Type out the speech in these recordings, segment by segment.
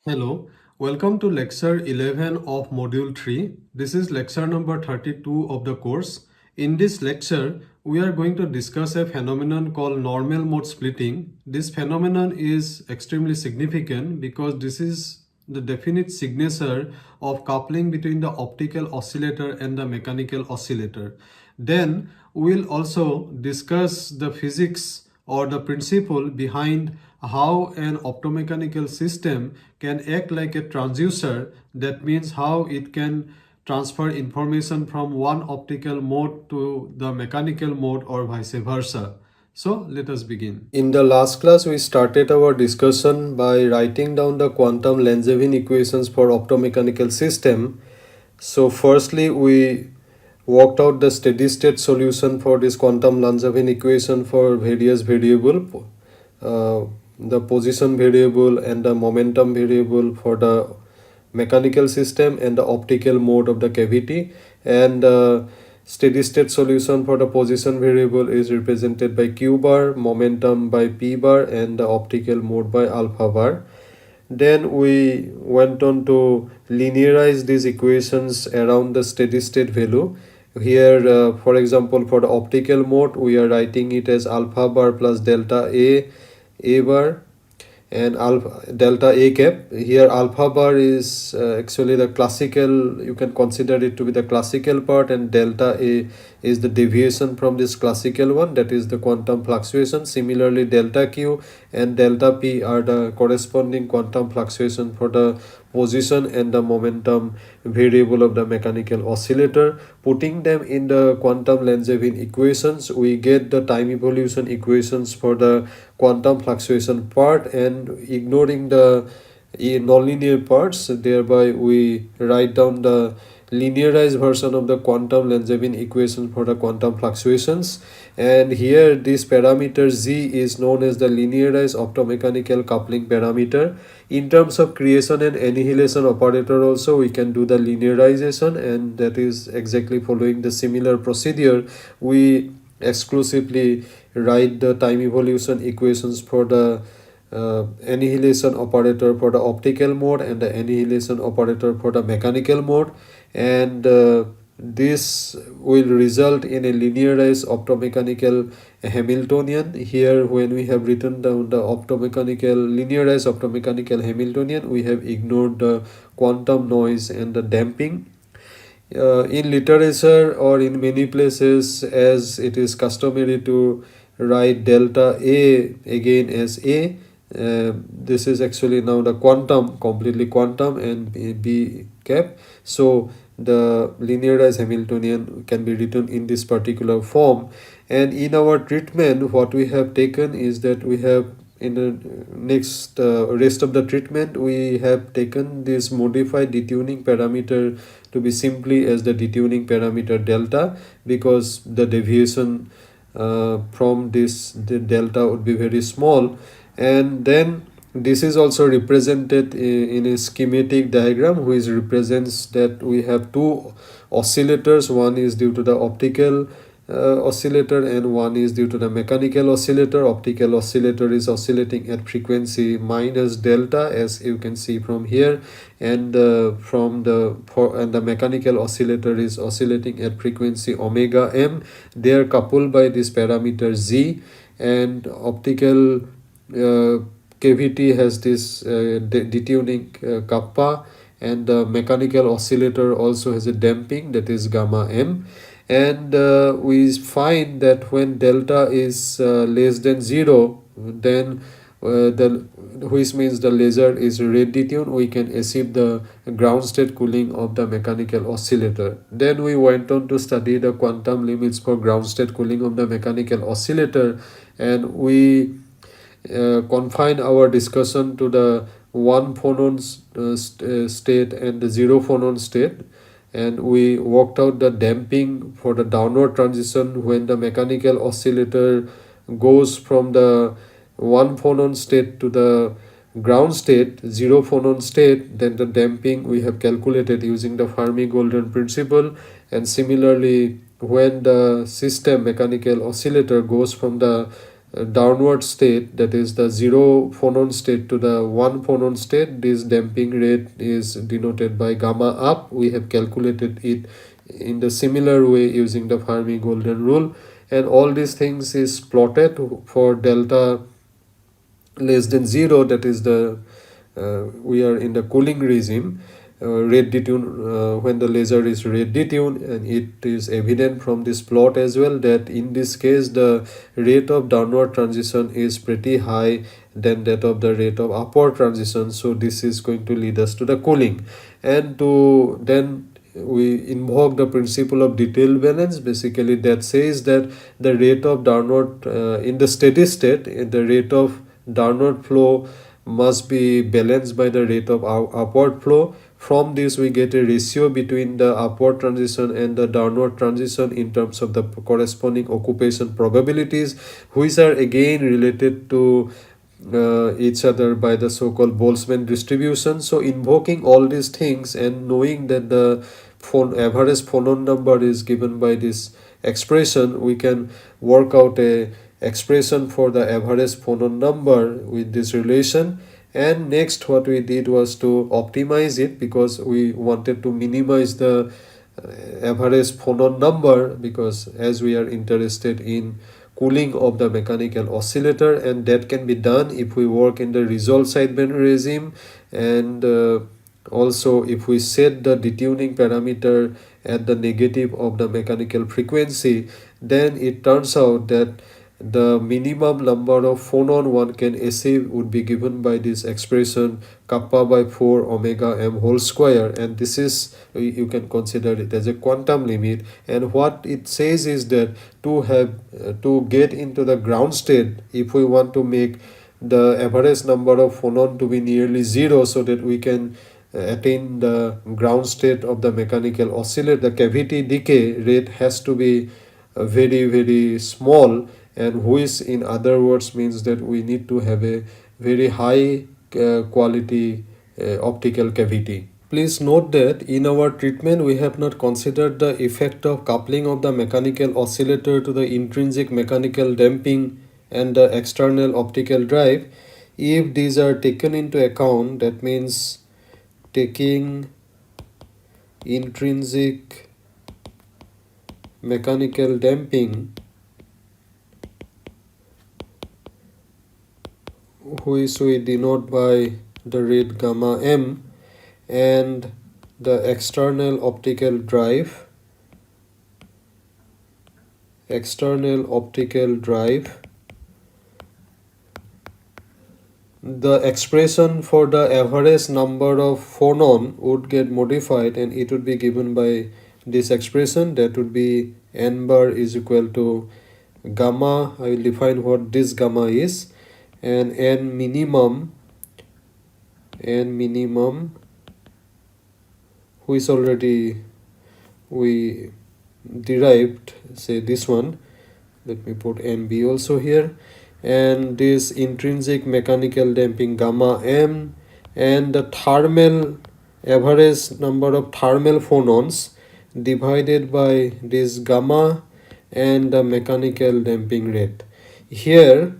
Hello, welcome to lecture 11 of module 3. This is lecture number 32 of the course. In this lecture, we are going to discuss a phenomenon called normal mode splitting. This phenomenon is extremely significant because this is the definite signature of coupling between the optical oscillator and the mechanical oscillator. Then we'll also discuss the physics or the principle behind how an optomechanical system can act like a transducer. That means how it can transfer information from one optical mode to the mechanical mode or vice versa. So let us begin. In the last class, we started our discussion by writing down the quantum Langevin equations for optomechanical system. So firstly, we worked out the steady state solution for this quantum Langevin equation for various variable, the position variable and the momentum variable for the mechanical system and the optical mode of the cavity, and steady state solution for the position variable is represented by q bar, momentum by p bar, and the optical mode by alpha bar. Then we went on to linearize these equations around the steady state value. Here, for example, for the optical mode, we are writing it as alpha bar plus delta a bar, and alpha delta a cap. Here alpha bar is actually the classical, you can consider it to be the classical part, and delta a is the deviation from this classical one, that is the quantum fluctuation. Similarly, delta q and delta p are the corresponding quantum fluctuation for the position and the momentum variable of the mechanical oscillator. Putting them in the quantum Langevin equations, we get the time evolution equations for the quantum fluctuation part, and ignoring the nonlinear parts, thereby we write down the linearized version of the quantum Langevin equation for the quantum fluctuations. And here this parameter z is known as the linearized optomechanical coupling parameter. In terms of creation and annihilation operator also, we can do the linearization, and that is exactly following the similar procedure. We exclusively write the time evolution equations for the annihilation operator for the optical mode and the annihilation operator for the mechanical mode, and this will result in a linearized optomechanical Hamiltonian. Here, when we have written down the linearized optomechanical Hamiltonian, we have ignored the quantum noise and the damping. In literature or in many places, as it is customary to write delta a again as a, this is actually now the quantum, completely quantum, and b cap. So the linearized Hamiltonian can be written in this particular form. And in our treatment, what we have taken is that we have, in the next rest of the treatment, we have taken this modified detuning parameter to be simply as the detuning parameter delta, because the deviation from this the delta would be very small. And then this is also represented in a schematic diagram, which represents that we have two oscillators. One is due to the optical oscillator and one is due to the mechanical oscillator. Optical oscillator is oscillating at frequency minus delta, as you can see from here, and the mechanical oscillator is oscillating at frequency omega m. They are coupled by this parameter z, and optical cavity has this detuning kappa, and the mechanical oscillator also has a damping, that is gamma m. And we find that when delta is less than 0, then which means the laser is red detuned, we can achieve the ground state cooling of the mechanical oscillator. Then we went on to study the quantum limits for ground state cooling of the mechanical oscillator, and we confine our discussion to the 1 phonon state and the 0 phonon state. And we worked out the damping for the downward transition when the mechanical oscillator goes from the 1 phonon state to the ground state, 0 phonon state. Then the damping we have calculated using the Fermi-Golden principle. And similarly, when the system mechanical oscillator goes from the downward state, that is the 0 phonon state to the 1 phonon state, this damping rate is denoted by gamma up. We have calculated it in the similar way using the Fermi golden rule, and all these things is plotted for delta less than 0, that is the we are in the cooling regime, red detune, when the laser is red detuned, and it is evident from this plot as well that in this case the rate of downward transition is pretty high than that of the rate of upward transition. So this is going to lead us to the cooling, and to then we invoke the principle of detailed balance. Basically that says that the rate of downward in the steady state, the rate of downward flow must be balanced by the rate of upward flow. From this we get a ratio between the upward transition and the downward transition in terms of the corresponding occupation probabilities, which are again related to each other by the so-called Boltzmann distribution. So invoking all these things and knowing that the average phonon number is given by this expression, we can work out a expression for the average phonon number with this relation. And next what we did was to optimize it, because we wanted to minimize the average phonon number, because as we are interested in cooling of the mechanical oscillator, and that can be done if we work in the resolved sideband regime, and also if we set the detuning parameter at the negative of the mechanical frequency, then it turns out that the minimum number of phonon one can achieve would be given by this expression kappa by 4 omega m whole square, and this is, you can consider it as a quantum limit. And what it says is that to get into the ground state, if we want to make the average number of phonon to be nearly 0 so that we can attain the ground state of the mechanical oscillator, the cavity decay rate has to be very, very small, and which in other words means that we need to have a very high quality optical cavity. Please note that in our treatment we have not considered the effect of coupling of the mechanical oscillator to the intrinsic mechanical damping and the external optical drive. If these are taken into account, that means taking intrinsic mechanical damping, which we denote by the rate gamma m, and the external optical drive, the expression for the average number of phonon would get modified, and it would be given by this expression, that would be n bar is equal to gamma. I will define what this gamma is, and n minimum, which already we derived, say this one, let me put nb also here, and this intrinsic mechanical damping gamma m, and the thermal average number of thermal phonons divided by this gamma and the mechanical damping rate. Here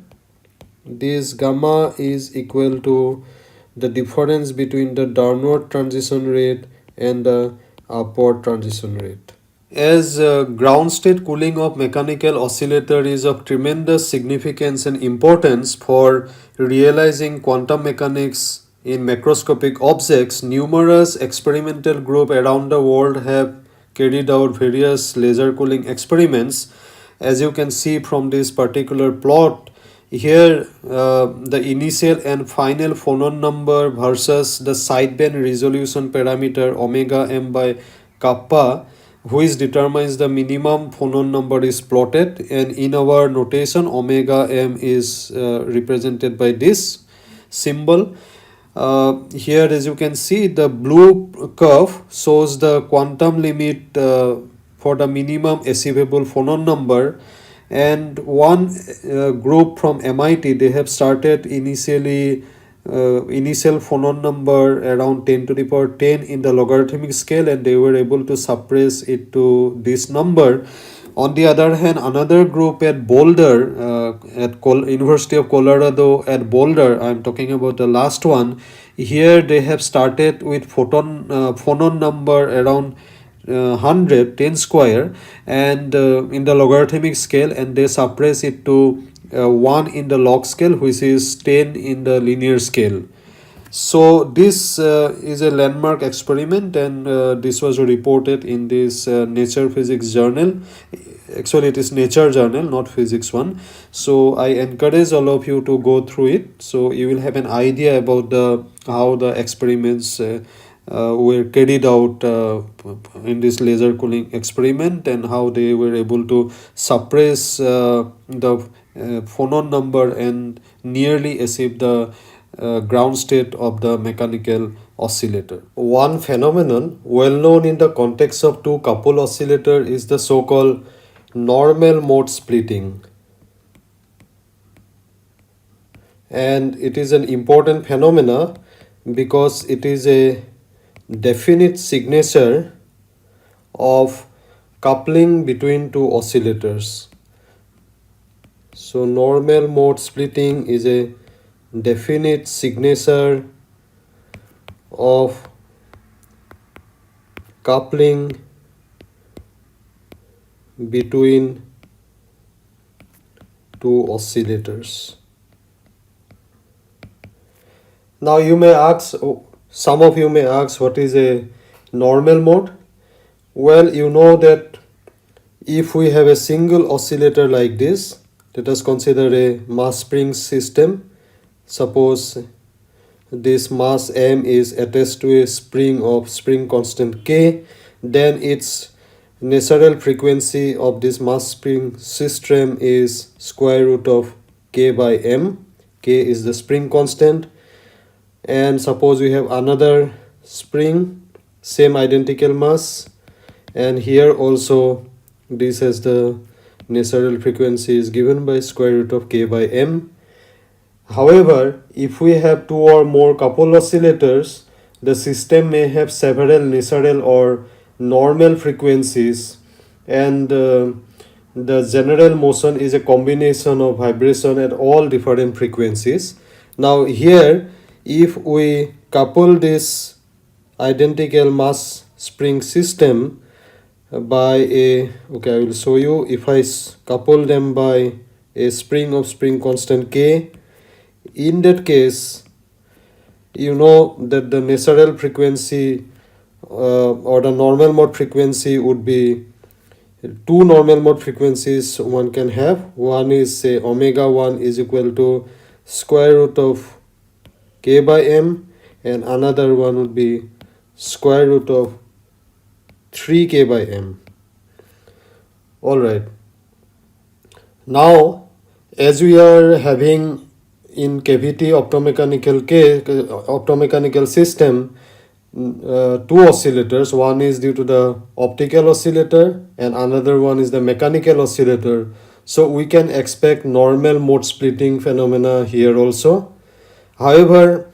this gamma is equal to the difference between the downward transition rate and the upward transition rate. As ground state cooling of mechanical oscillator is of tremendous significance and importance for realizing quantum mechanics in macroscopic objects, numerous experimental groups around the world have carried out various laser cooling experiments. As you can see from this particular plot here, the initial and final phonon number versus the sideband resolution parameter omega m by kappa, which determines the minimum phonon number, is plotted, and in our notation omega m is represented by this symbol. Here as you can see, the blue curve shows the quantum limit for the minimum achievable phonon number, and one group from MIT, they have started initial phonon number around 10 to the power 10 in the logarithmic scale, and they were able to suppress it to this number. On the other hand, another group at Boulder, University of Colorado at Boulder, I'm talking about the last one. Here they have started with phonon number around 100, 10 square, and in the logarithmic scale, and they suppress it to 1 in the log scale, which is 10 in the linear scale. So this is a landmark experiment, and this was reported in this Nature Physics journal. Actually, it is Nature journal, not Physics one. So I encourage all of you to go through it, so you will have an idea about how the experiments were carried out in this laser cooling experiment, and how they were able to suppress the phonon number and nearly achieve the ground state of the mechanical oscillator. One phenomenon well known in the context of two couple oscillator is the so-called normal mode splitting, and it is an important phenomena because it is a definite signature of coupling between two oscillators. So normal mode splitting is a definite signature of coupling between two oscillators. Now you may ask, some of you may ask, what is a normal mode? Well, you know that if we have a single oscillator like this, let us consider a mass spring system. Suppose this mass M is attached to a spring of spring constant K, then its natural frequency of this mass spring system is square root of K by M. K is the spring constant. And suppose we have another spring, same identical mass, and here also this has the natural frequency is given by square root of K by M. However, if we have two or more couple oscillators, the system may have several natural or normal frequencies, and the general motion is a combination of vibration at all different frequencies. Now here, if we couple this identical mass spring system by I will show you. If I couple them by a spring of spring constant K, in that case, you know that the natural frequency or the normal mode frequency would be two normal mode frequencies one can have. One is, say, omega 1 is equal to square root of K by M, and another one would be square root of 3K by M. Alright. Now, as we are having in cavity optomechanical system, two oscillators, one is due to the optical oscillator and another one is the mechanical oscillator. So we can expect normal mode splitting phenomena here also. However,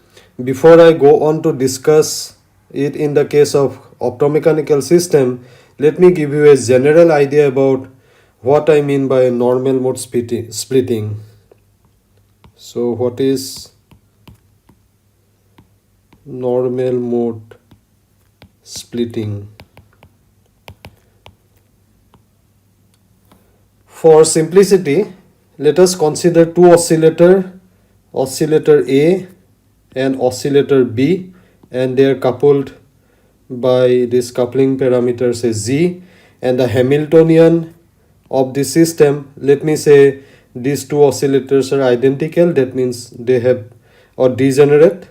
before I go on to discuss it in the case of optomechanical system, let me give you a general idea about what I mean by normal mode splitting. So what is normal mode splitting? For simplicity, let us consider two oscillator A and oscillator B, and they are coupled by this coupling parameter, say Z, and the Hamiltonian of the system, let me say these two oscillators are identical. That means they have or degenerate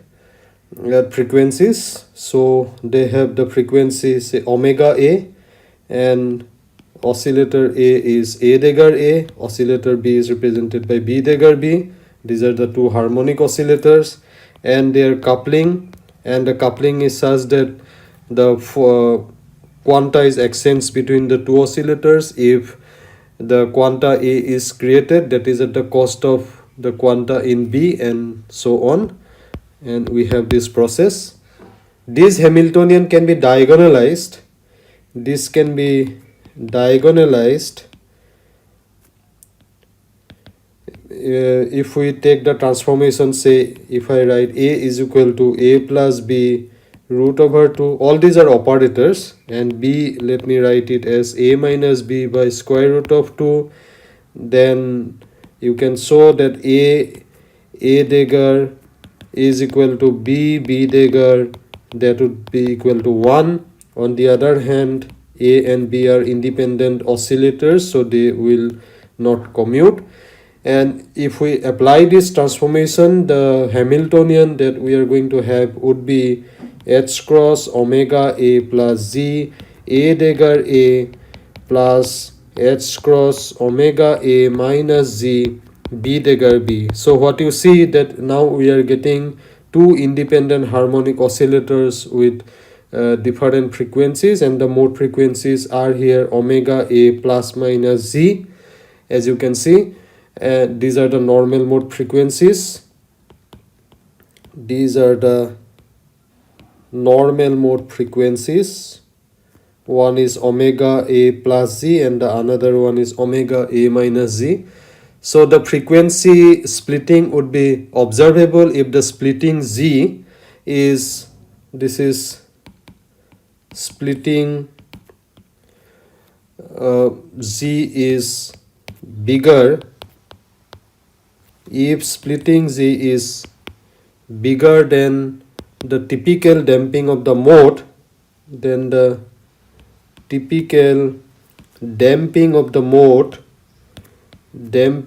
frequencies. So they have the frequency, say, omega A, and oscillator A is A dagger A, oscillator B is represented by B dagger B. These are the two harmonic oscillators, and their coupling, and the coupling is such that the quanta is exchanged between the two oscillators. If the quanta A is created, that is at the cost of the quanta in B, and so on, and we have this process. This Hamiltonian can be diagonalized. This can be diagonalized if we take the transformation, say if I write a is equal to a plus b root over 2, all these are operators, and b, let me write it as a minus b by square root of 2, then you can show that a dagger is equal to b dagger, that would be equal to 1. On the other hand, a and b are independent oscillators, so they will not commute. And if we apply this transformation, the Hamiltonian that we are going to have would be h cross omega a plus z, a dagger a plus h cross omega a minus z, b dagger b. So what you see that now we are getting two independent harmonic oscillators with different frequencies, and the mode frequencies are here omega a plus minus z, as you can see. These are the normal mode frequencies. These are the normal mode frequencies. One is omega a plus z and the another one is omega a minus z. So the frequency splitting would be observable if the splitting z is, this is splitting z is bigger. If splitting z is bigger than the typical damping of the mode, then the typical damping of the mode, then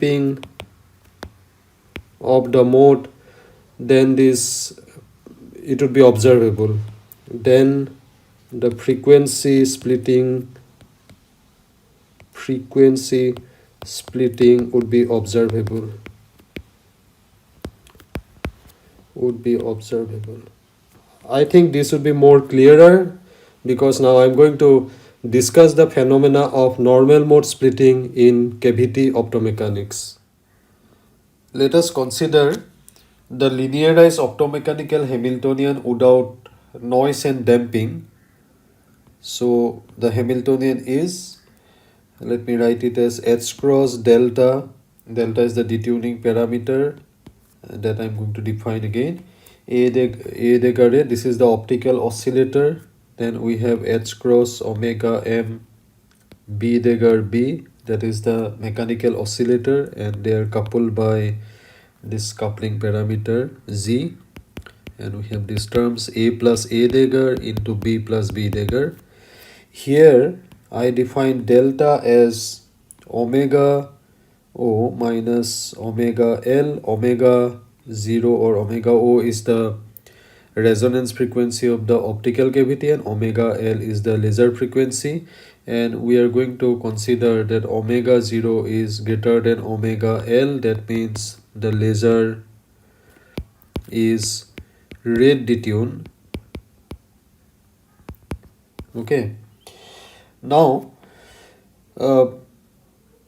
this, it would be observable. Then the frequency splitting would be observable. I think this would be more clearer, because now I'm going to discuss the phenomena of normal mode splitting in cavity optomechanics. Let us consider the linearized optomechanical Hamiltonian without noise and damping. So the Hamiltonian is, let me write it as h cross delta. Delta is the detuning parameter that I'm going to define again. A dagger A, this is the optical oscillator. Then we have h cross omega m b dagger B, that is the mechanical oscillator, and they are coupled by this coupling parameter Z. And we have these terms a plus a dagger into b plus b dagger. Here I define delta as omega O minus omega L. Omega 0 or omega O is the resonance frequency of the optical cavity, and omega L is the laser frequency. And we are going to consider that omega 0 is greater than omega L. That means the laser is red detune. Okay. Now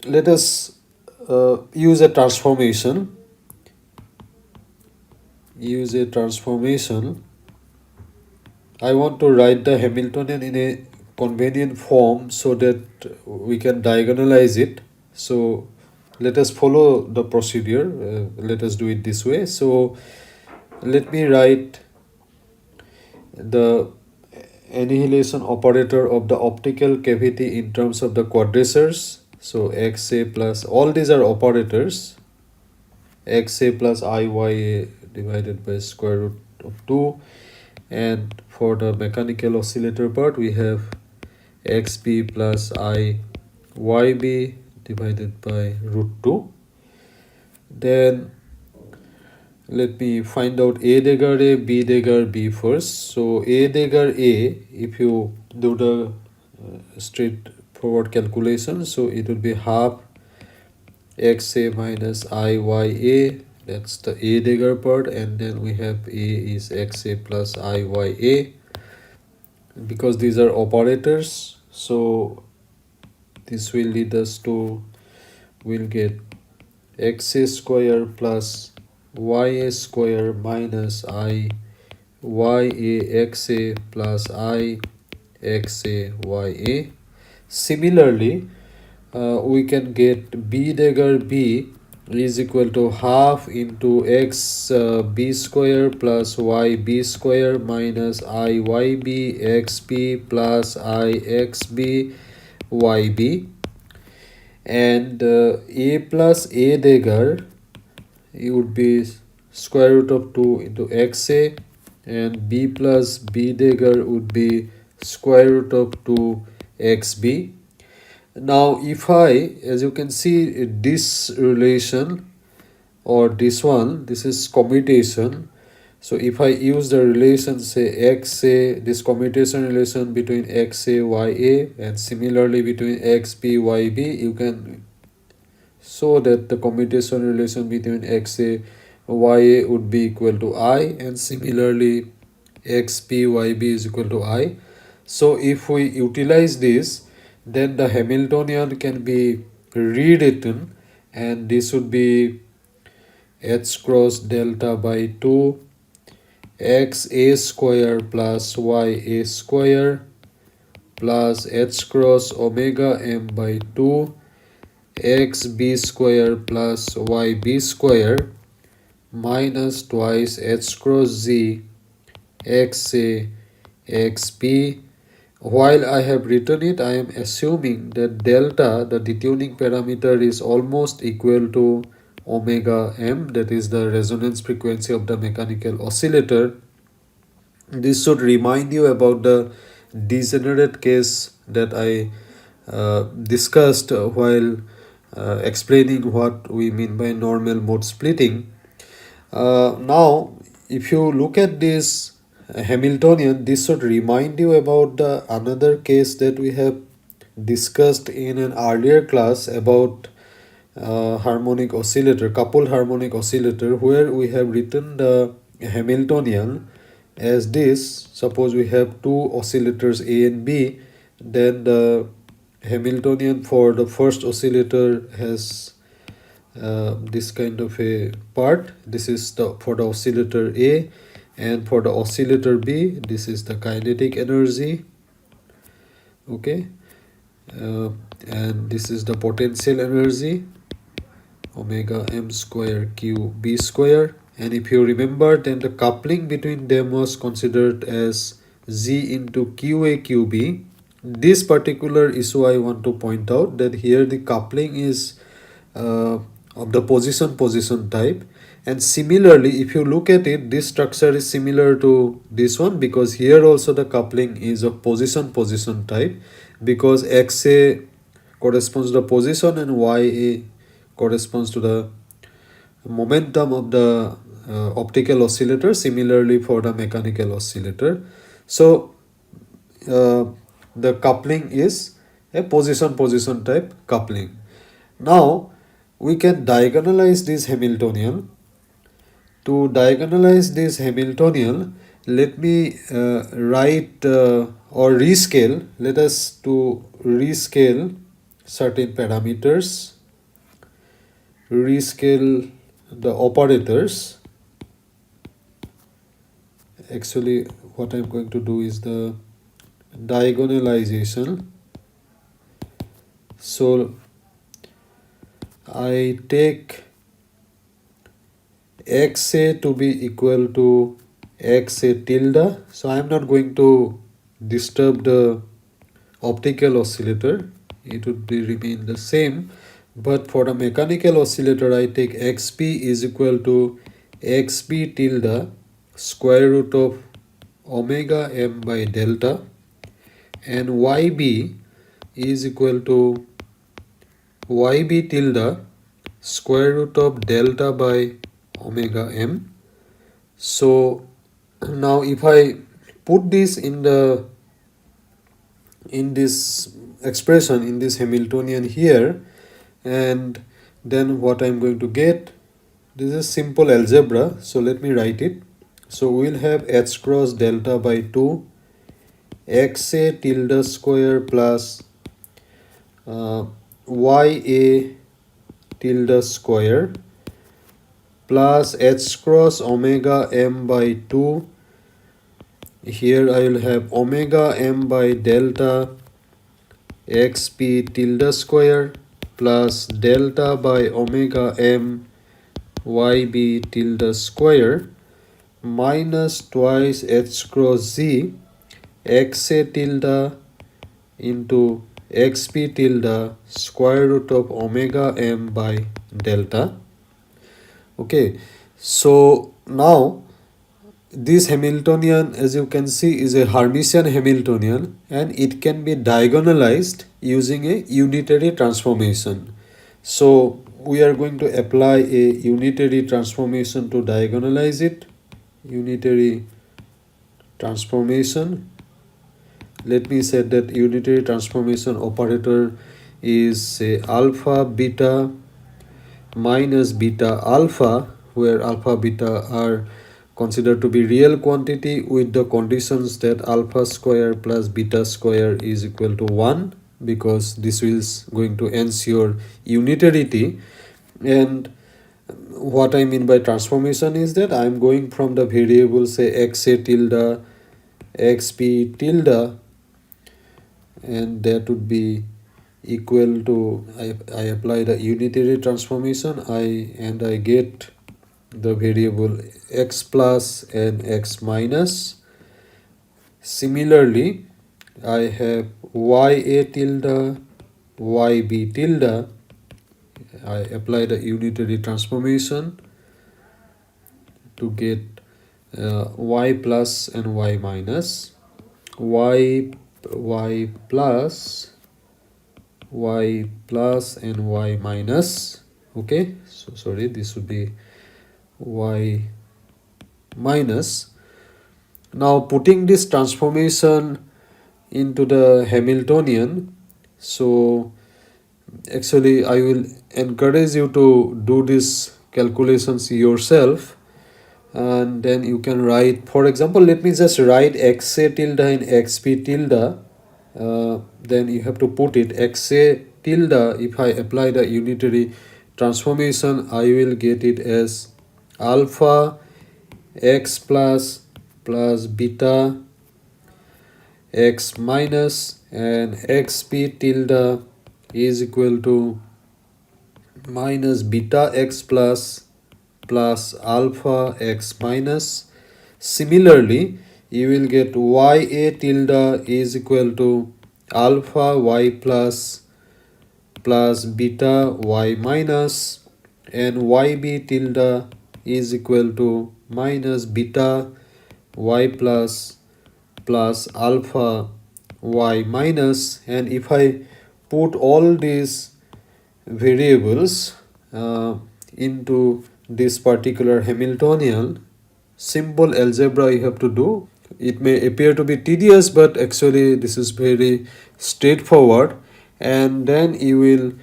let us use a transformation. I want to write the Hamiltonian in a convenient form so that we can diagonalize it. So let us follow the procedure. Let us do it this way. So let me write the annihilation operator of the optical cavity in terms of the quadratures. So xa plus, all these are operators, xa plus iya divided by square root of 2. And for the mechanical oscillator part, we have xb plus iyb divided by root 2. Then let me find out a dagger A, b dagger B first. So a dagger A, if you do the straightforward calculation, so it will be half xa minus iya, that's the a dagger part, and then we have a is xa plus iya. Because these are operators, so this will lead us to, we'll get xa square plus ya square minus I ya xa plus I xa ya. Similarly, we can get b dagger B is equal to half into x b square plus y b square minus I y b x b plus I x b y b, and a plus a dagger, it would be square root of 2 into xa, and b plus b dagger would be square root of 2 xb. Now if I, as you can see, this relation or this one, this is commutation. So if I use the relation, say xa, this commutation relation between xa ya, and similarly between xb yb, you can show that the commutation relation between xa ya would be equal to I, and similarly xb yb is equal to I. So if we utilize this, then the Hamiltonian can be rewritten, and this would be h cross delta by 2 x a square plus y a square plus h cross omega m by 2 x b square plus y b square minus twice h cross z x a x b. While I have written it, I am assuming that delta, the detuning parameter, is almost equal to omega m, that is the resonance frequency of the mechanical oscillator. This should remind you about the degenerate case that I discussed while explaining what we mean by normal mode splitting. Now, if you look at this Hamiltonian, this should remind you about the another case that we have discussed in an earlier class about harmonic oscillator, coupled harmonic oscillator, where we have written the Hamiltonian as this. Suppose we have two oscillators A and B, then the Hamiltonian for the first oscillator has this kind of a part. This is the for the oscillator A, and for the oscillator B, this is the kinetic energy. Okay, and this is the potential energy, omega m square q b square. And if you remember, then the coupling between them was considered as z into qa qb. This particular issue I want to point out, that here the coupling is of the position type, and similarly if you look at it, this structure is similar to this one, because here also the coupling is of position type, because xa corresponds to the position and ya corresponds to the momentum of the optical oscillator, similarly for the mechanical oscillator. So the coupling is a position type coupling. Now we can diagonalize this Hamiltonian. To diagonalize this Hamiltonian, let me write or rescale. Let us to rescale certain parameters, rescale the operators. Actually, what I'm going to do is the diagonalization. So I take xa to be equal to xa tilde. So I am not going to disturb the optical oscillator, it would be remain the same. But for the mechanical oscillator, I take xp is equal to xp tilde square root of omega m by delta, and yb is equal to yb tilde square root of delta by omega m. So now if I put this in this expression, in this Hamiltonian here, and then what I'm going to get, this is simple algebra, so let me write it. So we'll have h cross delta by 2 xa tilde square plus ya tilde square plus h cross omega m by 2. Here I will have omega m by delta xp tilde square plus delta by omega m yb tilde square minus twice h cross z xa tilde into xp tilde square root of omega m by delta. Okay, so now this Hamiltonian, as you can see, is a Hermitian Hamiltonian, and it can be diagonalized using a unitary transformation. So we are going to apply a unitary transformation to diagonalize it. Unitary transformation. Let me say that unitary transformation operator is say alpha beta minus beta alpha, where alpha beta are considered to be real quantity with the conditions that alpha square plus beta square is equal to 1, because this is going to ensure unitarity. And what I mean by transformation is that I am going from the variable say xa tilde xp tilde, and that would be equal to I apply the unitary transformation and I get the variable x plus and x minus. Similarly, I have ya tilde yb tilde. I apply the unitary transformation to get y plus and y minus. y plus and y minus. Okay, so sorry, this would be y minus. Now putting this transformation into the Hamiltonian, so actually I will encourage you to do these calculations yourself, and then you can write, for example, let me just write xa tilde and xp tilde. Then you have to put it xa tilde. If I apply the unitary transformation, I will get it as alpha x plus beta x minus, and xp tilde is equal to minus beta x plus alpha x minus. Similarly, you will get ya tilde is equal to alpha y plus beta y minus, and yb tilde is equal to minus beta y plus alpha y minus. And if I put all these variables into this particular Hamiltonian, simple algebra you have to do. It may appear to be tedious, but actually this is very straightforward, and then you will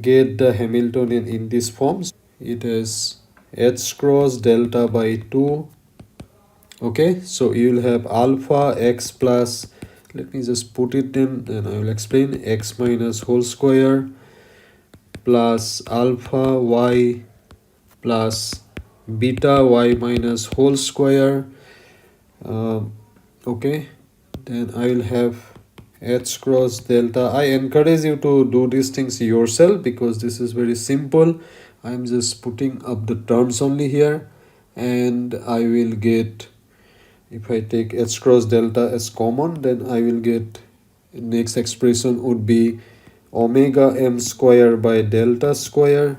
get the Hamiltonian in this form. It is h cross delta by 2. Okay, so you will have alpha x plus, let me just put it in and I will explain, x minus whole square plus alpha y plus beta y minus whole square. Okay, then I will have h cross delta. I encourage you to do these things yourself because this is very simple. I'm just putting up the terms only here, and I will get, if I take h cross delta as common, then I will get, next expression would be omega m square by delta square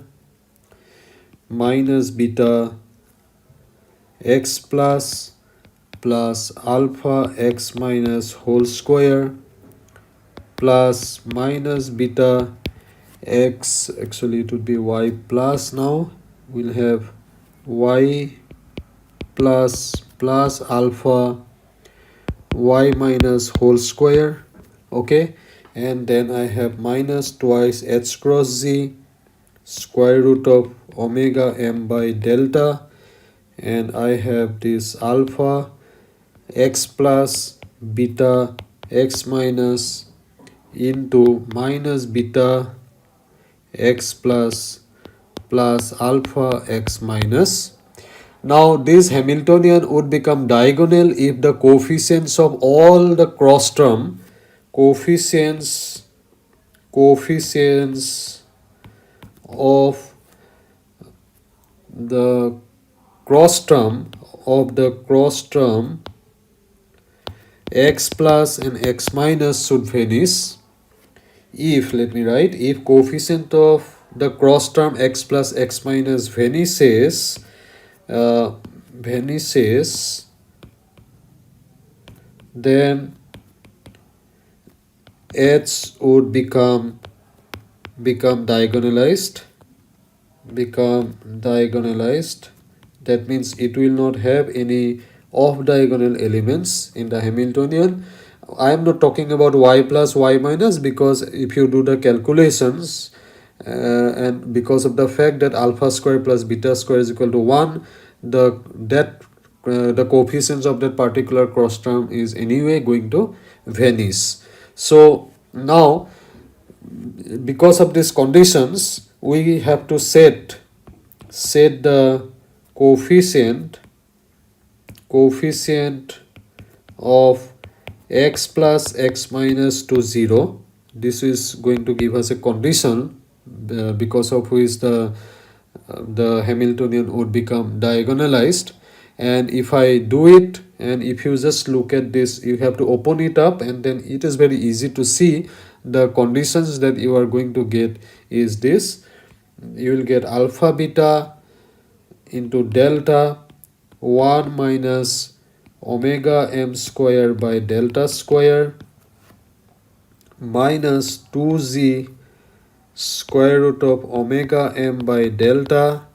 minus beta x plus alpha x minus whole square plus minus beta x, actually it would be y plus. Now we'll have y plus alpha y minus whole square. Okay, and then I have minus twice h cross z square root of omega m by delta, and I have this alpha x plus beta x minus into minus beta x plus alpha x minus. Now this Hamiltonian would become diagonal if the coefficients of all the cross term, coefficients of the cross term x plus and x minus should vanish if, let me write, if coefficient of the cross term x plus x minus vanishes, then h would become diagonalized. That means it will not have any off diagonal elements in the Hamiltonian. I am not talking about y plus y minus, because if you do the calculations and because of the fact that alpha square plus beta square is equal to 1, the coefficients of that particular cross term is anyway going to vanish. So now, because of these conditions, we have to set the coefficient of x plus x minus to 0. This is going to give us a condition because of which the Hamiltonian would become diagonalized. And if I do it, and if you just look at this, you have to open it up, and then it is very easy to see the conditions that you are going to get is this. You will get alpha beta into delta 1 minus omega m square by delta square minus 2z square root of omega m by delta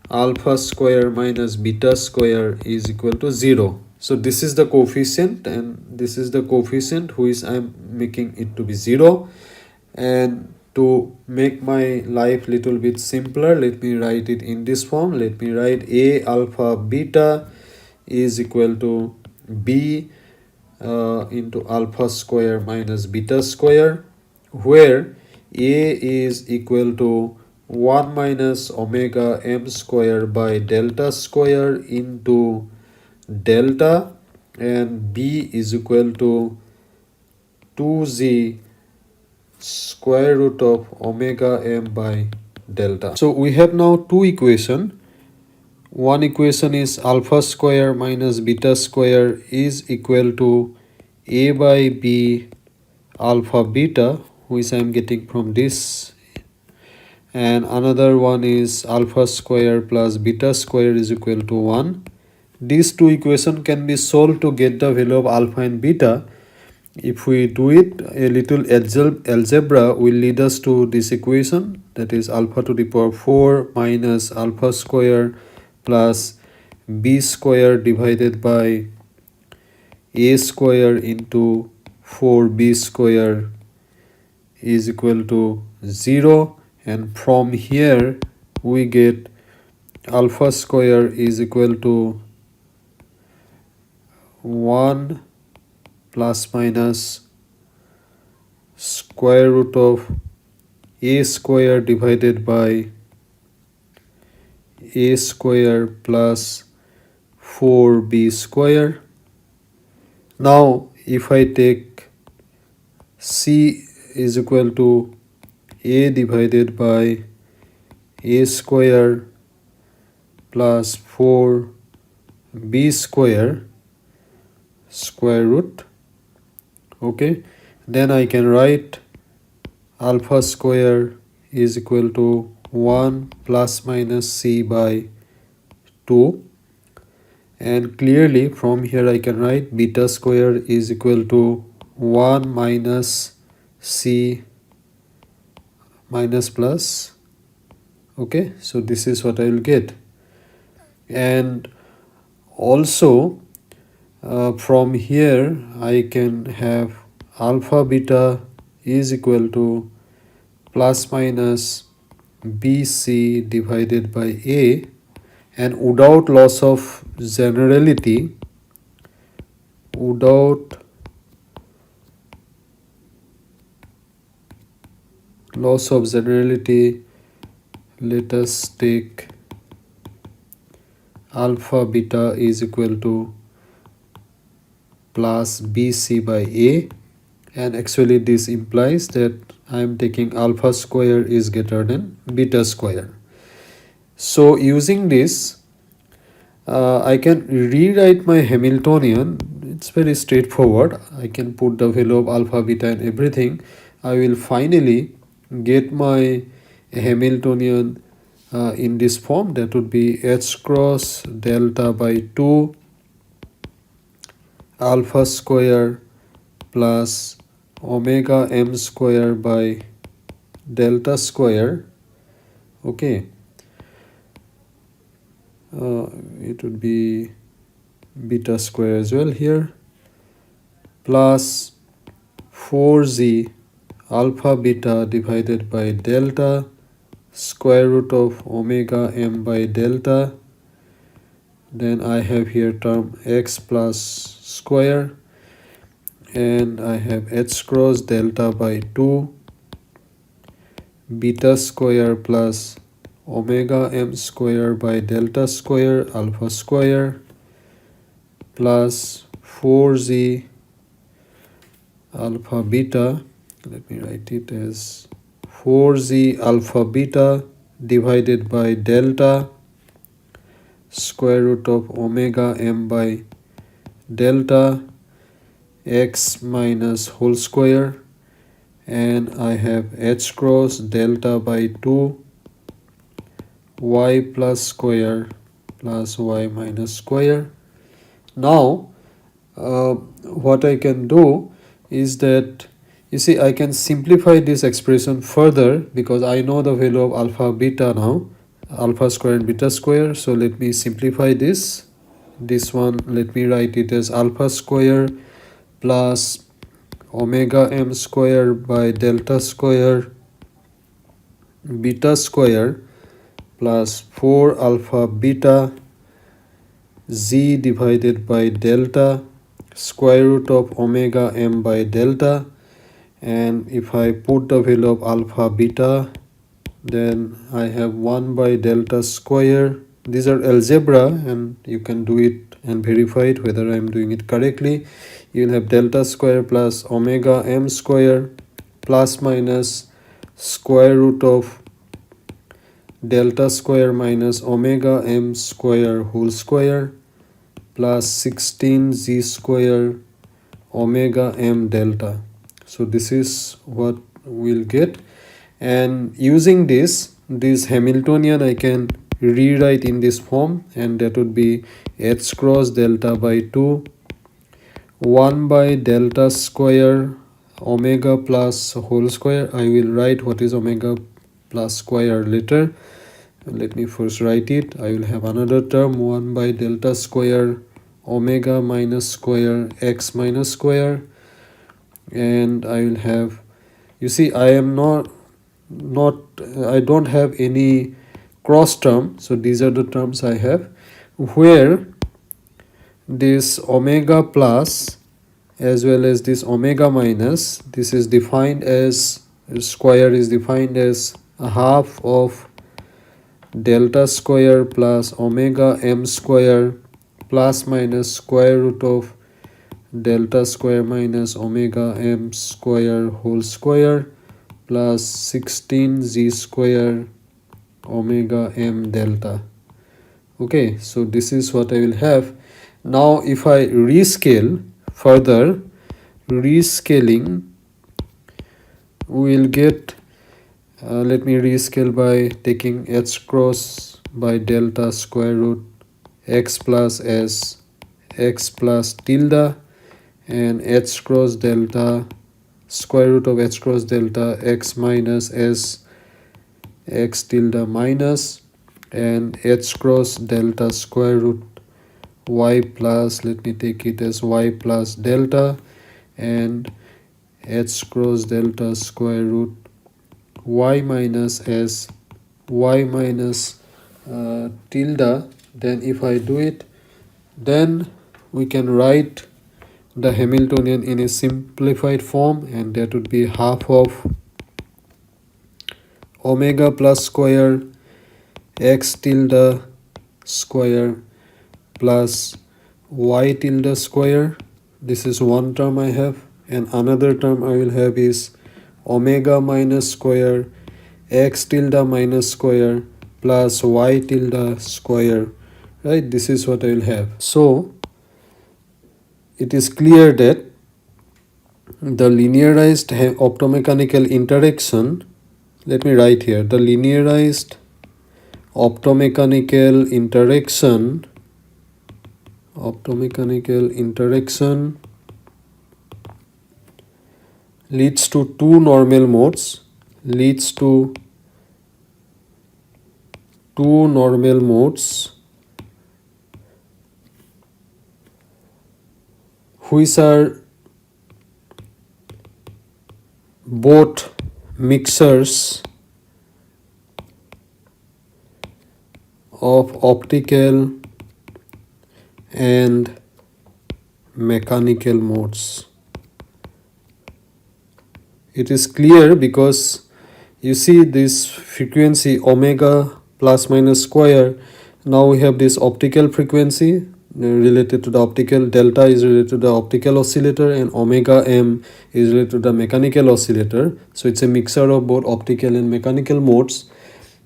alpha square minus beta square is equal to 0. So this is the coefficient, and this is the coefficient which I am making it to be 0. And to make my life little bit simpler, let me write it in this form. Let me write a alpha beta is equal to b into alpha square minus beta square, where a is equal to 1 minus omega m square by delta square into delta, and b is equal to 2z square root of omega m by delta. So we have now two equations. One equation is alpha square minus beta square is equal to a by b alpha beta, which I am getting from this, and another one is alpha square plus beta square is equal to 1. These two equations can be solved to get the value of alpha and beta. If we do it, a little algebra will lead us to this equation, that is alpha to the power 4 minus alpha square plus b square divided by a square into 4b square is equal to 0. And from here we get alpha square is equal to 1 plus minus square root of a square divided by a square plus 4b square. Now if I take c is equal to a divided by a square plus 4b square square root, okay, then I can write alpha square is equal to 1 plus minus c by 2, and clearly from here I can write beta square is equal to 1 minus c minus plus, okay. So this is what I will get. And also from here I can have alpha beta is equal to plus minus bc divided by a, and without loss of generality, let us take alpha beta is equal to plus bc by a, and actually this implies that I am taking alpha square is greater than beta square. So using this, I can rewrite my Hamiltonian. It's very straightforward. I can put the value of alpha, beta and everything. I will finally get my Hamiltonian in this form. That would be h cross delta by 2 alpha square plus omega m square by delta square. Okay, it would be beta square as well here, plus 4z alpha beta divided by delta square root of omega m by delta. Then I have here term x plus square, and I have h cross delta by 2 beta square plus omega m square by delta square alpha square plus 4z alpha beta. Let me write it as 4z alpha beta divided by delta square root of omega m by delta x minus whole square, and I have h cross delta by 2 y plus square plus y minus square. Now what I can do is that, you see, I can simplify this expression further because I know the value of alpha beta now, alpha square and beta square. So let me simplify this one. Let me write it as alpha square plus omega m square by delta square beta square plus 4 alpha beta z divided by delta square root of omega m by delta. And if I put the value of alpha beta, then I have 1 by delta square. These are algebra and you can do it and verify it whether I am doing it correctly. You will have delta square plus omega m square plus minus square root of delta square minus omega m square whole square plus 16z square omega m delta. So this is what we'll get, and using this Hamiltonian I can rewrite in this form, and that would be h cross delta by 2 1 by delta square omega plus whole square. I will write what is omega plus square later. Let me first write it. I will have another term 1 by delta square omega minus square x minus square, and I will have, you see, I am I don't have any cross term, so these are the terms I have, where this omega plus as well as this omega minus, this is defined as, square is defined as a half of delta square plus omega m square plus minus square root of delta square minus omega m square whole square plus 16z square omega m delta. Okay, so this is what I will have. Now if I rescale further, rescaling, we will get, let me rescale by taking h cross by delta square root x plus s x plus tilde, and h cross delta square root of h cross delta x minus s x tilde minus, and h cross delta square root y plus, let me take it as y plus delta, and h cross delta square root y minus s y minus tilde. Then if I do it, then we can write the Hamiltonian in a simplified form, and that would be half of omega plus square x tilde square plus y tilde square. This is one term I have, and another term I will have is omega minus square x tilde minus square plus y tilde square, right? This is what I will have. So it is clear that the linearized optomechanical interaction, let me write here, the linearized optomechanical interaction leads to two normal modes, which are both mixtures of optical and mechanical modes. It is clear because you see this frequency omega plus minus square. Now we have this optical frequency related to the optical, delta is related to the optical oscillator, and omega m is related to the mechanical oscillator. So it's a mixture of both optical and mechanical modes.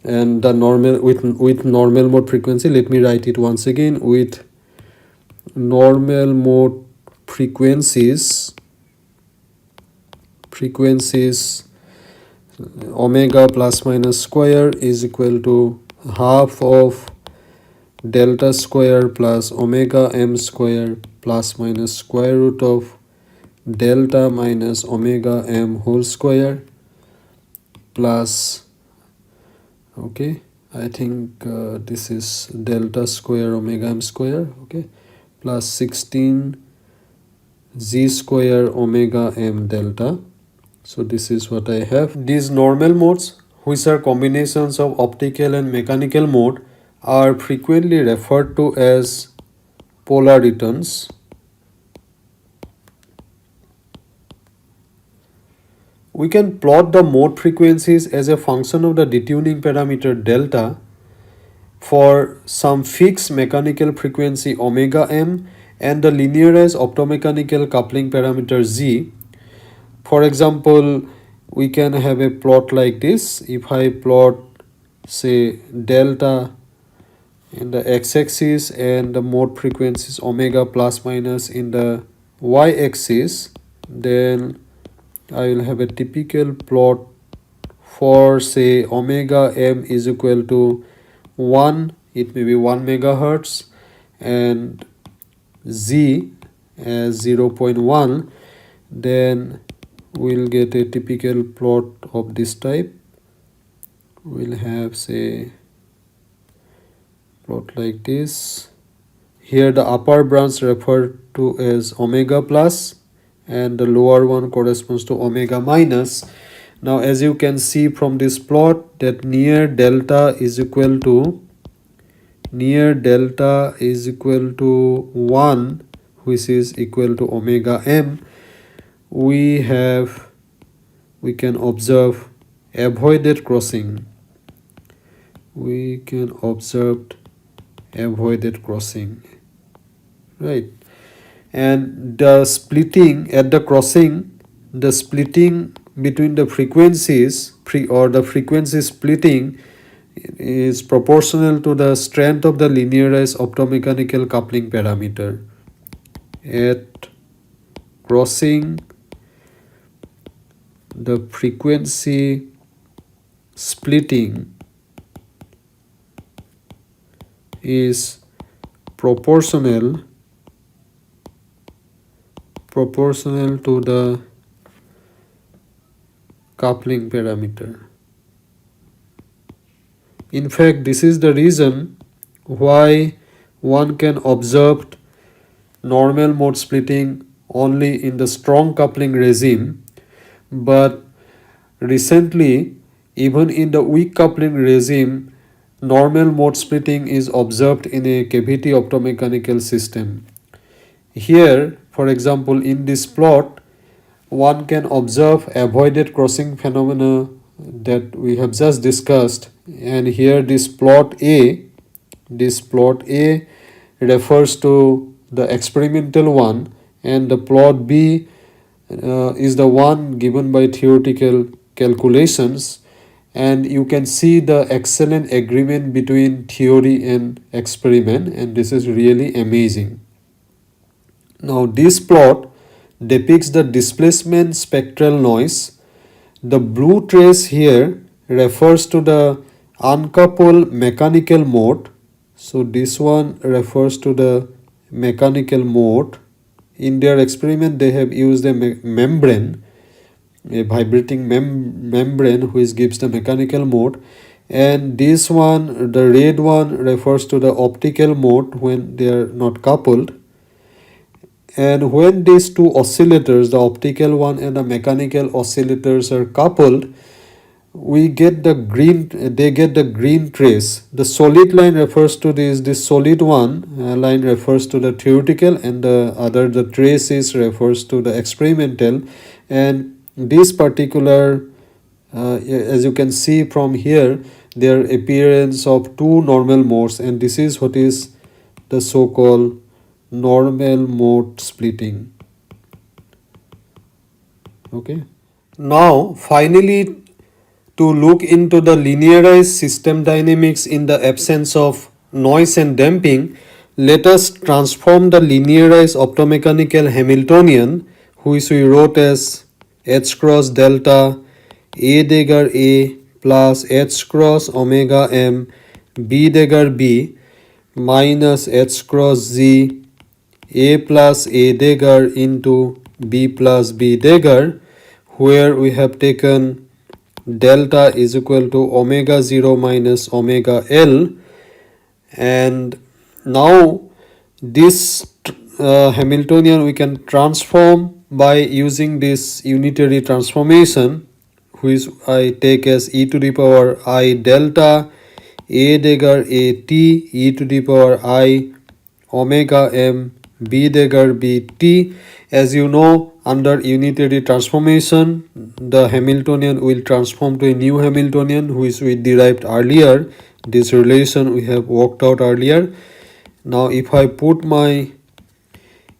And the normal with normal mode frequency, let me write it once again, with normal mode frequencies omega plus minus square is equal to half of delta square plus omega m square plus minus square root of delta minus omega m whole square plus, okay, I think this is delta square omega m square, okay, plus 16 z square omega m delta. So this is what I have. These normal modes, which are combinations of optical and mechanical mode, are frequently referred to as polar returns. We can plot the mode frequencies as a function of the detuning parameter delta for some fixed mechanical frequency omega m and the linearized optomechanical coupling parameter z. For example, we can have a plot like this. If I plot, say, delta in the x-axis and the mode frequencies omega plus minus in the y-axis, then I will have a typical plot for, say, omega m is equal to 1, it may be 1 megahertz, and z as 0.1, then we'll get a typical plot of this type. We'll have, say, plot like this. Here the upper branch referred to as omega plus and the lower one corresponds to omega minus. Now as you can see from this plot that near delta is equal to 1, which is equal to omega m, we can observe avoided crossing. Right? And the splitting at the crossing, the splitting between the frequencies, the frequency splitting is proportional to the strength of the linearized optomechanical coupling parameter. At crossing, the frequency splitting is proportional to the coupling parameter. In fact, this is the reason why one can observe normal mode splitting only in the strong coupling regime, but recently even in the weak coupling regime normal mode splitting is observed in a cavity optomechanical system. Here, for example, in this plot one can observe avoided crossing phenomena that we have just discussed, and here this plot A refers to the experimental one and the plot B is the one given by theoretical calculations, and you can see the excellent agreement between theory and experiment, and this is really amazing. Now this plot depicts the displacement spectral noise. The blue trace here refers to the uncoupled mechanical mode. So this one refers to the mechanical mode. In their experiment they have used a membrane, a vibrating membrane which gives the mechanical mode, and this one, the red one, refers to the optical mode when they are not coupled. And when these two oscillators, the optical one and the mechanical oscillators, are coupled, we get the green, they get the green trace. The solid line refers to this solid one line refers to the theoretical, and the other, the traces, refers to the experimental. And this particular, as you can see from here, there appearance of two normal modes, and this is what is the so-called normal mode splitting. Okay. Now finally, to look into the linearized system dynamics in the absence of noise and damping, let us transform the linearized optomechanical Hamiltonian, which we wrote as h cross delta A dagger A plus h cross omega m B dagger B minus h cross z A plus A dagger into B plus B dagger, where we have taken delta is equal to omega 0 minus omega L. And now this Hamiltonian we can transform by using this unitary transformation, which I take as e to the power I delta A dagger A t e to the power I omega m B dagger B t. As you know, under unitary transformation, the Hamiltonian will transform to a new Hamiltonian, which we derived earlier. This relation we have worked out earlier. Now if I put my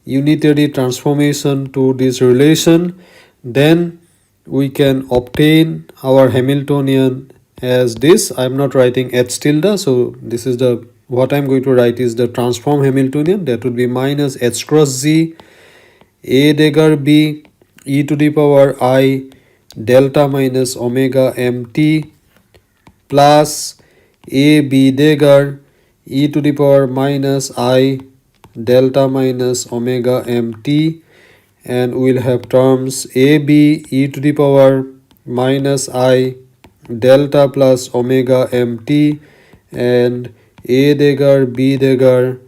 unitary transformation to this relation, then we can obtain our Hamiltonian as this. I am not writing h tilde, so this is the, what I am going to write is the transform Hamiltonian. That would be minus h cross z A dagger B e to the power I delta minus omega mt plus A B dagger e to the power minus I delta minus omega mt, and we will have terms AB e to the power minus I delta plus omega mt and A dagger B dagger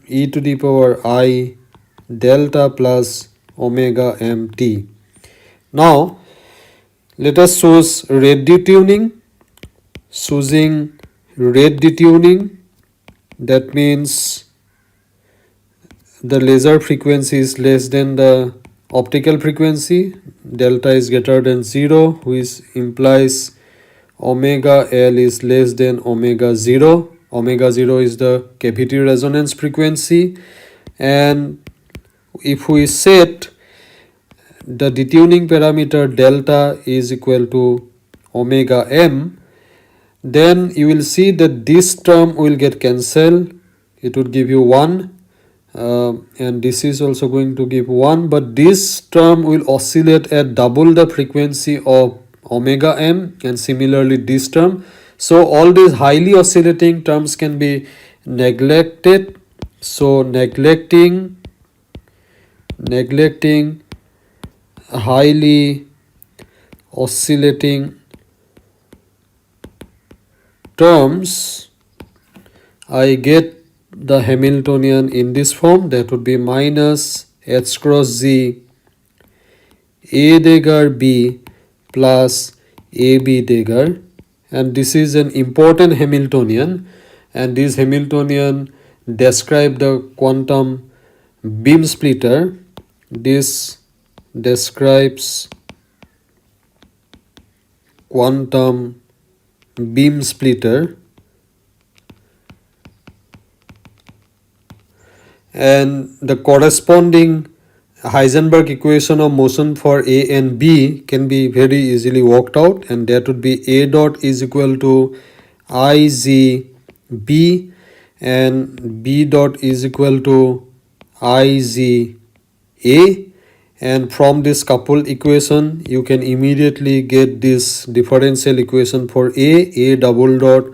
e to the power I delta plus omega mt. Now let us choose red detuning. Choosing red detuning, that means the laser frequency is less than the optical frequency, delta is greater than 0, which implies omega L is less than omega 0. Omega 0 is the cavity resonance frequency, and if we set the detuning parameter delta is equal to omega m, then you will see that this term will get cancelled. It would give you 1, and this is also going to give 1, but this term will oscillate at double the frequency of omega m, and similarly this term. So all these highly oscillating terms can be neglected. So neglecting highly oscillating terms, I get the Hamiltonian in this form. That would be minus h cross z A dagger B plus AB dagger, and this is an important Hamiltonian, and this Hamiltonian describe the quantum beam splitter. This describes quantum beam splitter, and the corresponding Heisenberg equation of motion for A and B can be very easily worked out, and that would be A dot is equal to IGB and B dot is equal to IGA, and from this coupled equation you can immediately get this differential equation for A double dot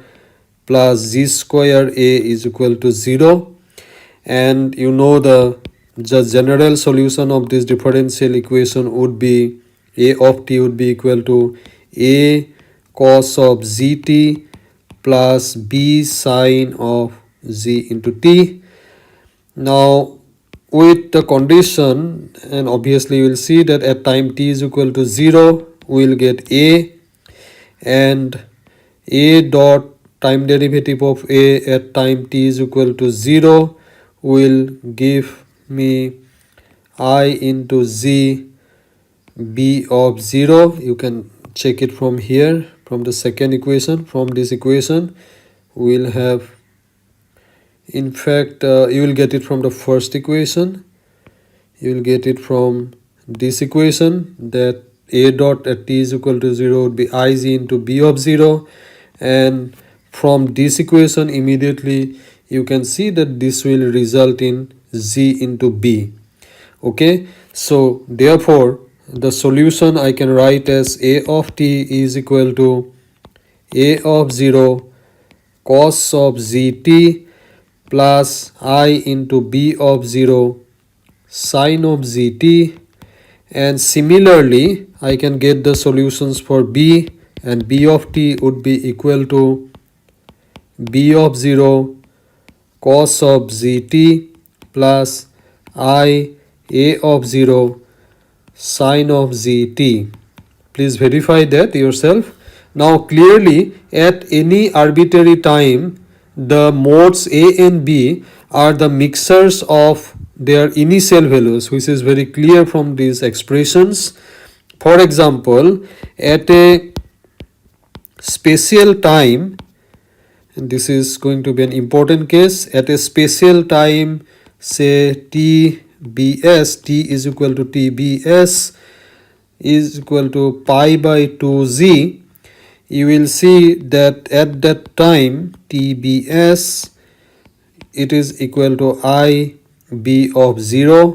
plus Z square A is equal to 0, and you know the general solution of this differential equation would be A of t would be equal to A cos of zt plus B sine of z into t. Now with the condition, and obviously you will see that at time t is equal to 0 we will get A, and A dot time derivative of A at time t is equal to 0 will give me I into z B of 0. You can check it from here, from the second equation. From this equation we will have, in fact you will get it from the first equation. You will get it from this equation that A dot at t is equal to 0 would be Ig into B of 0, and from this equation immediately you can see that this will result in z into B. Okay, so therefore the solution I can write as A of t is equal to A of 0 cos of zt plus I into B of 0 sine of zt, and similarly I can get the solutions for B, and B of t would be equal to B of 0 cos of zt plus I A of 0 sine of zt. Please verify that yourself. Now clearly at any arbitrary time the modes A and B are the mixtures of their initial values, which is very clear from these expressions. For example, at a spatial time, and this is going to be an important case, at a spatial time say tbs, t is equal to tbs is equal to pi by 2z, you will see that at that time tbs it is equal to I B of 0.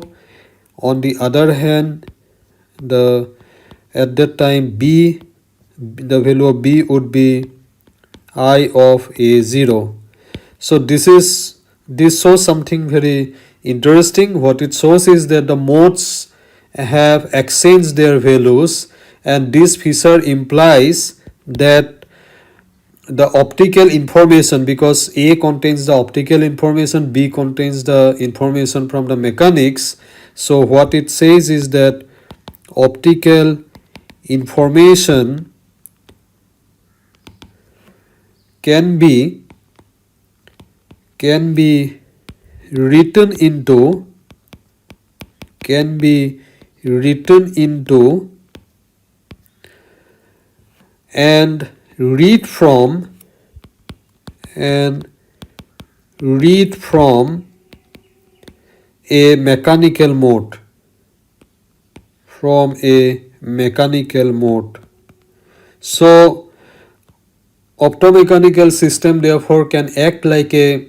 On the other hand, at that time B, the value of B would be I of A0. So this shows something very interesting. What it shows is that the modes have exchanged their values, and this feature implies that the optical information, because A contains the optical information, B contains the information from the mechanics. So what it says is that optical information can be written into and read from a mechanical mode, So optomechanical system therefore can act like a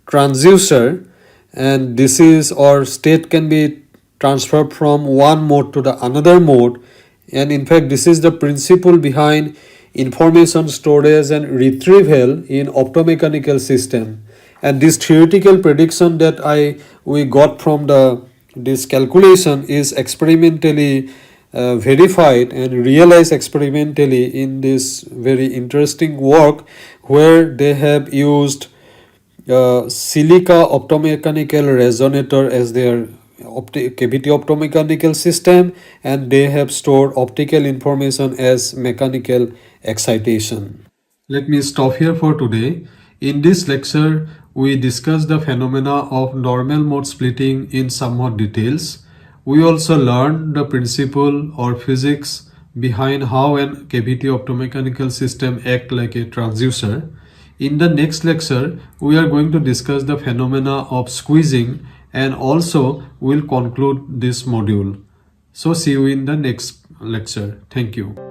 transducer, and this is, or state can be transferred from one mode to the another mode, and in fact this is the principle behind information storage and retrieval in optomechanical system. And this theoretical prediction that we got from this calculation is experimentally verified and realized experimentally in this very interesting work, where they have used silica optomechanical resonator as their cavity optomechanical system, and they have stored optical information as mechanical excitation. Let me stop here for today. In this lecture, we discussed the phenomena of normal mode splitting in somewhat details. We also learned the principle or physics behind how an cavity optomechanical system acts like a transducer. In the next lecture, we are going to discuss the phenomena of squeezing and also we'll conclude this module. So see you in the next lecture. Thank you.